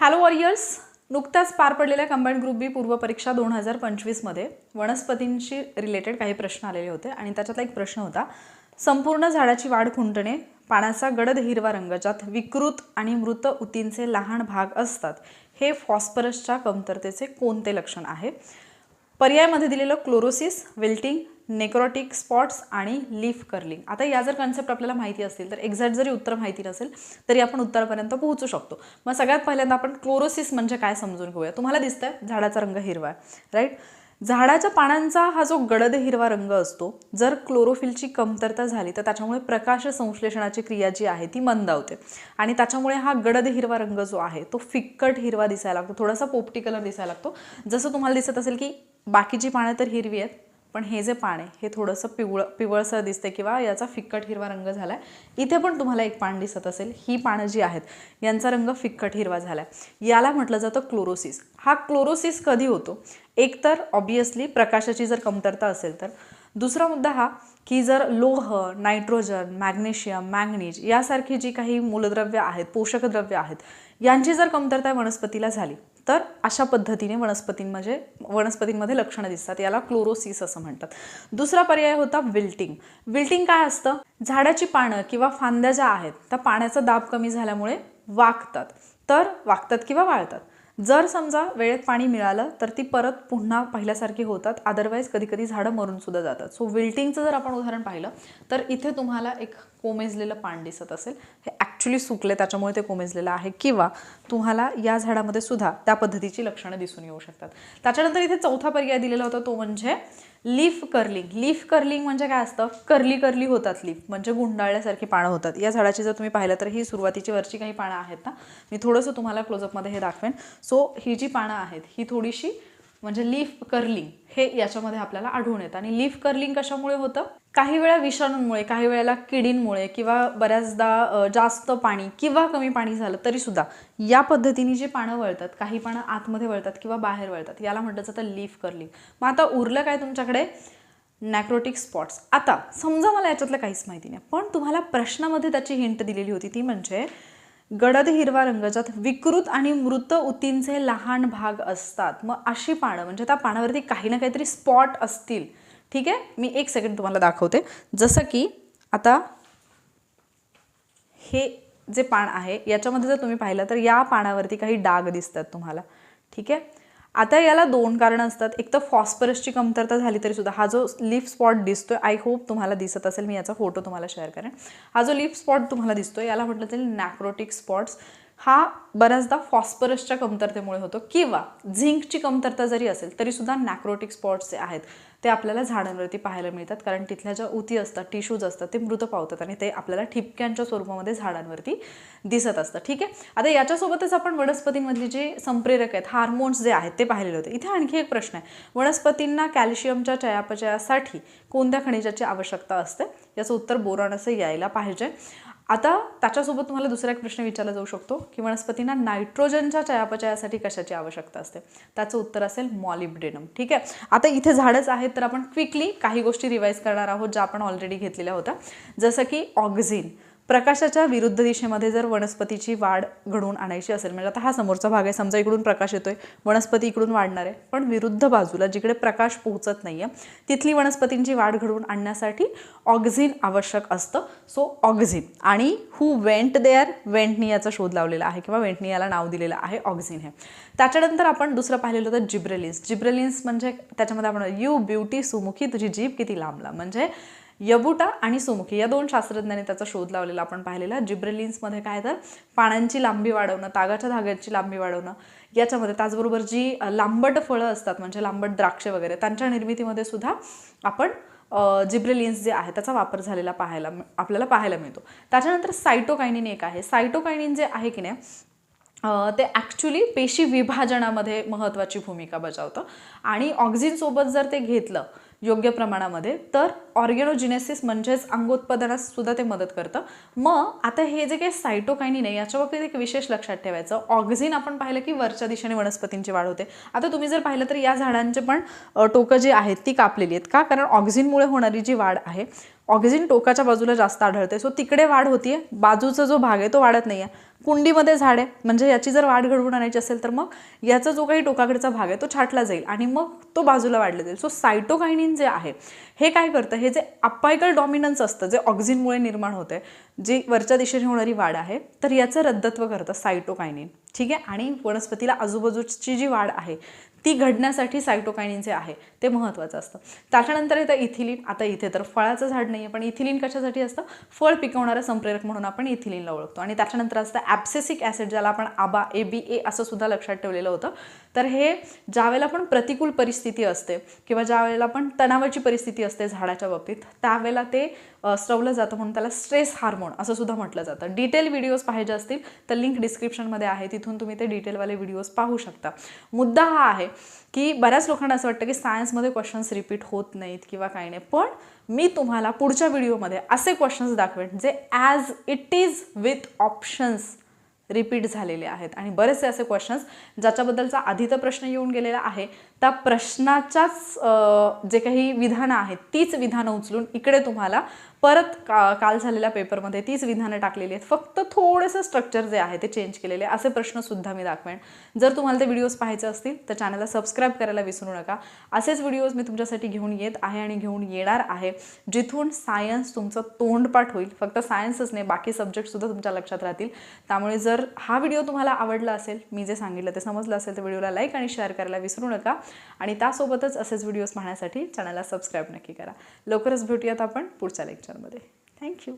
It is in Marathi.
हॅलो वॉरियर्स, नुकत्याच पार पडलेल्या कंबाईंड ग्रुप बी पूर्व परीक्षा 2025 मध्ये वनस्पतींशी रिलेटेड काही प्रश्न आलेले होते आणि त्याच्यातला एक प्रश्न होता, संपूर्ण झाडाची वाढ खुंटणे, पानाचा गडद हिरवा रंग ज्यात विकृत आणि मृत ऊतींचे लहान भाग असतात, हे फॉस्फरसच्या कमतरतेचे कोणते लक्षण आहे? पर्यायामध्ये दिलेलं क्लोरोसिस, विल्टिंग, नेक्रोटिक स्पॉट्स आणि लीफ कर्लिंग. आता या जर कन्सेप्ट आपल्याला माहिती असतील तर एक्झॅक्ट जरी उत्तर माहिती नसेल तरी आपण उत्तरापर्यंत पोहोचू शकतो. मग सगळ्यात पहिल्यांदा आपण क्लोरोसिस म्हणजे काय समजून घेऊया. तुम्हाला दिसतंय झाडाचा रंग हिरवा आहे, राईट. झाडाच्या पानांचा हा जो गडद हिरवा रंग असतो, जर क्लोरोफिलची कमतरता झाली तर त्याच्यामुळे प्रकाश संश्लेषणाची क्रिया जी आहे ती मंदावते आणि त्याच्यामुळे हा गडद हिरवा रंग जो आहे तो फिक्कट हिरवा दिसायला लागतो, थोडासा पोपटी कलर दिसायला लागतो. जसं तुम्हाला दिसत असेल की बाकीची पानं तर हिरवी आहेत पण हे जे पान आहे हे थोडंसं पिवळसर दिसते किंवा याचा फिक्कट हिरवा रंग झाला आहे. इथे पण तुम्हाला एक पान दिसत असेल, ही पानं जी आहेत यांचा रंग फिक्कट हिरवा झाला आहे. याला म्हटलं जातं क्लोरोसिस. हा क्लोरोसिस कधी होतो? एक तर ऑब्वियसली प्रकाशाची जर कमतरता असेल तर. दुसरा मुद्दा हा की जर लोह, नायट्रोजन, मॅग्नेशियम, मॅंगनीज यासारखी जी काही मूलद्रव्य आहेत, पोषक द्रव्य आहेत, यांची जर कमतरता वनस्पतीला झाली तर अशा पद्धतीने वनस्पतींमध्ये लक्षणं दिसतात. याला क्लोरोसिस असं म्हणतात. दुसरा पर्याय होता विल्टिंग. विल्टिंग काय असतं? झाडाची पानं किंवा फांद्या ज्या आहेत त्या पाण्याचा दाब कमी झाल्यामुळे वाकतात किंवा वाळतात. जर समजा वेळेत पाणी मिळालं तर ती परत पुन्हा पहिल्यासारखी होतात, अदरवाईज कधी कधी झाडं मरून सुद्धा जातात. सो विल्टिंगचं जर आपण उदाहरण पाहिलं तर इथे तुम्हाला एक कोमेजलेलं पान दिसत असेल, हे ॲक्च्युली सुकले त्याच्यामुळे ते कोमेजलेलं आहे, किंवा तुम्हाला या झाडामध्ये सुद्धा त्या पद्धतीची लक्षणं दिसून येऊ शकतात. त्याच्यानंतर इथे चौथा पर्याय दिलेला होता तो म्हणजे लीफ कर्लिंग. लीफ कर्लिंग म्हणजे काय असतं? कर्ली होतात लीफ, म्हणजे गुंडाळल्यासारखी पानं होतात. या झाडाची जर तुम्ही पाहिलं तर ही सुरुवातीची वरची काही पानं आहेत ना, मी थोडंसं तुम्हाला क्लोजअपमध्ये हे दाखवेन. सो ही जी पानं आहेत ही थोडीशी म्हणजे लीफ कर्लिंग हे याच्यामध्ये आपल्याला आढळून येतं. आणि लीफ कर्लिंग कशामुळे होतं? काही वेळा विषाणूंमुळे, काही वेळेला किडींमुळे, किंवा बऱ्याचदा जास्त पाणी किंवा कमी पाणी झालं तरी सुद्धा या पद्धतीने जी पानं वळतात, काही पानं आतमध्ये वळतात किंवा बाहेर वळतात, याला म्हटलं जातं लीफ कर्लिंग. मग आता उरलं काय तुमच्याकडे? नॅक्रोटिक स्पॉट्स. आता समजा मला याच्यातलं काहीच माहिती नाही पण तुम्हाला प्रश्नामध्ये त्याची हिंट दिलेली होती, ती म्हणजे गडद हिरवा रंग ज्यात विकृत आणि मृत ऊतींचे लहान भाग असतात. मग अशी पानं म्हणजे त्या पानावरती काही ना काहीतरी स्पॉट असतील. ठीक आहे, मी एक सेकंड तुम्हाला दाखवते. जसं की आता हे जे पान आहे याच्यामध्ये जर तुम्ही पाहिलं तर या पानावरती काही डाग दिसतात तुम्हाला. ठीक आहे, आता याला दोन कारणं असतात. एक तर फॉस्फरसची कमतरता झाली तरी सुद्धा हा जो लीफ स्पॉट दिसतोय, आय होप तुम्हाला दिसत असेल, मी याचा फोटो तुम्हाला शेअर करेन. हा जो लीफ स्पॉट तुम्हाला दिसतोय याला म्हटलं जाईल नॅक्रोटिक स्पॉट्स. हा बऱ्याचदा फॉस्फरसच्या कमतरतेमुळे होतो, किंवा झिंकची कमतरता जरी असेल तरी सुद्धा नॅक्रोटिक स्पॉट्स जे आहेत ते आपल्याला झाडांवरती पाहायला मिळतात, कारण तिथल्या ज्या ऊती असतात, टिश्यूज असतात, ते मृत पावतात आणि ते आपल्याला ठिपक्यांच्या स्वरूपामध्ये झाडांवरती दिसत असतं. ठीक आहे, आता याच्यासोबतच आपण वनस्पतींमधली जे संप्रेरक आहेत, हार्मोन्स जे आहेत ते पाहिलेले होते. इथे आणखी एक प्रश्न आहे, वनस्पतींना कॅल्शियमच्या चयापचयासाठी कोणत्या खनिजाची आवश्यकता असते? याचं उत्तर बोरॉन असं यायला पाहिजे. आता त्याच्यासोबत तुम्हाला दुसरा एक प्रश्न विचारला जाऊ शकतो की वनस्पतींना नायट्रोजनच्या चयापचयासाठी कशाची आवश्यकता असते? त्याचं उत्तर असेल मॉलिब्डेनम. ठीक आहे, आता इथे झाडच आहेत तर आपण क्विकली काही गोष्टी रिवाइज करणार आहोत ज्या आपण ऑलरेडी घेतलेल्या होत्या. जसं की ऑक्झिन. प्रकाशाच्या विरुद्ध दिशेमध्ये जर वनस्पतीची वाढ घडवून आणायची असेल, म्हणजे आता हा समोरचा भाग आहे, समजा इकडून प्रकाश येतोय, वनस्पती इकडून वाढणार आहे, पण विरुद्ध बाजूला जिकडे प्रकाश पोहोचत नाहीये तिथली वनस्पतींची वाढ घडवून आणण्यासाठी ऑक्झिन आवश्यक असतं. So auxin. आणि हू वेंट देअर? वेंटनी याचा शोध लावलेला आहे किंवा वेंटनी याला नाव दिलेलं आहे ऑक्झिन हे. त्याच्यानंतर आपण दुसरं पाहिलेलं होतं जिब्रेलिन्स. जिब्रेलिन्स म्हणजे त्याच्यामध्ये आपण यू ब्युटी सुमुखी, तुझी जीभ किती लांब लांब, म्हणजे यबुटा आणि सुमुखी या दोन शास्त्रज्ञांनी त्याचा शोध लावलेला आपण पाहिलेला. जिब्रेलिन्समध्ये काय तर पानांची लांबी वाढवणं, तागाच्या धाग्याची लांबी वाढवणं याच्यामध्ये, त्याचबरोबर जी लांबट फळं असतात म्हणजे लांबट द्राक्षे वगैरे, त्यांच्या निर्मितीमध्ये सुद्धा आपण जिब्रेलिन्स जे आहे त्याचा वापर झालेला आपल्याला पाहायला मिळतो. त्याच्यानंतर सायटोकायनिन एक आहे. सायटोकायनिन जे आहे की नाही ते ॲक्च्युली पेशी विभाजनामध्ये महत्त्वाची भूमिका बजावतं आणि ऑक्झिनसोबत जर ते घेतलं योग्य प्रमाणामध्ये तर ऑर्गेनोजिनेसिस म्हणजेच अंगोत्पादनास सुद्धा ते मदत करतं. मग आता हे जे काही सायटोकायनिन आहे याच्या बाबतीत एक विशेष लक्षात ठेवायचं, ऑक्झिन आपण पाहिलं की वरच्या दिशेने वनस्पतींची वाढ होते. आता तुम्ही जर पाहिलं तर या झाडांचे पण टोकं जी आहेत ती कापलेली आहेत. का? कारण ऑक्झिनमुळे होणारी जी वाढ आहे ऑक्सिजन टोकाच्या बाजूला जास्त आढळते, सो तिकडे वाढ होतीये, बाजूचा जो भाग आहे तो वाढत नाही आहे. कुंडीमध्ये झाड आहे म्हणजे याची जर वाढ घडवून आणायची असेल तर मग याचा जो काही टोकाकडचा भाग आहे तो छाटला जाईल आणि मग तो बाजूला वाढला जाईल. सो सायटोकायनिन जे आहे हे काय करतं, हे जे अपायकल डॉमिनन्स असतं जे ऑक्सिनमुळे निर्माण होते, जी वरच्या दिशेने होणारी वाढ आहे, तर याचं रद्दत्व करतं सायटोकायनिन. ठीक आहे. आणि वनस्पतीला आजूबाजूची जी वाढ आहे ती घडण्यासाठी सायटोकायनिन जे आहे ते महत्त्वाचं असतं. त्याच्यानंतर येतं इथिलीन. आता इथे तर फळाचं झाड नाही आहे, पण इथिलीन कशासाठी असतं, फळ पिकवणारं संप्रेरक म्हणून आपण इथिलीनला ओळखतो. आणि त्याच्यानंतर असतं ॲब्सेसिक ॲसिड, ज्याला आपण आबा ABA असं सुद्धा लक्षात ठेवलेलं होतं. तर हे ज्यावेळेला पण प्रतिकूल परिस्थिती असते किंवा ज्यावेळेला पण तणावाची परिस्थिती असते झाडाच्या बाबतीत, त्यावेळेला ते स्रवलं जातं म्हणून त्याला स्ट्रेस हार्मोन असं सुद्धा म्हटलं जातं. डिटेल व्हिडिओज पाहिजे असतील तर लिंक डिस्क्रिप्शनमध्ये आहे, तिथून तुम्ही ते डिटेलवाले व्हिडिओज पाहू शकता. मुद्दा हा आहे की बऱ्याच लोकांना असं वाटतं की सायन्समध्ये क्वेश्चन्स रिपीट होत नाहीत किंवा काही नाही, पण मी तुम्हाला पुढच्या व्हिडिओमध्ये असे क्वेश्चन्स दाखवेन जे as it is with options repeat झालेले आहेत. आणि बरेचसे असे क्वेश्चन्स ज्याच्याबद्दलचा आधी तर प्रश्न येऊन गेलेला आहे, त्या प्रश्नाच्याच जे काही विधानं आहेत तीच विधानं उचलून इकडे तुम्हाला परत काल झालेल्या पेपरमध्ये तीच विधानं टाकलेली आहेत, फक्त थोडंसं स्ट्रक्चर जे आहे ते चेंज केलेले असे प्रश्नसुद्धा मी दाखवेन. जर तुम्हाला ते व्हिडिओज पाहायचे असतील तर चॅनलला सबस्क्राईब करायला विसरू नका. असेच व्हिडिओज मी तुमच्यासाठी घेऊन येत आहे आणि घेऊन येणार आहे, जिथून सायन्स तुमचं तोंडपाठ होईल. फक्त सायन्सच नाही, बाकी सब्जेक्टसुद्धा तुमच्या लक्षात राहतील. त्यामुळे जर हा व्हिडिओ तुम्हाला आवडला असेल, मी जे सांगितलं ते समजलं असेल, तर व्हिडिओला लाईक आणि शेअर करायला विसरू नका. आणि त्यासोबतच असेच व्हिडिओज पाहण्यासाठी चॅनलला सबस्क्राईब नक्की करा. लवकरच भेटूयात आपण पुढच्या लेक्चरमध्ये. थँक्यू.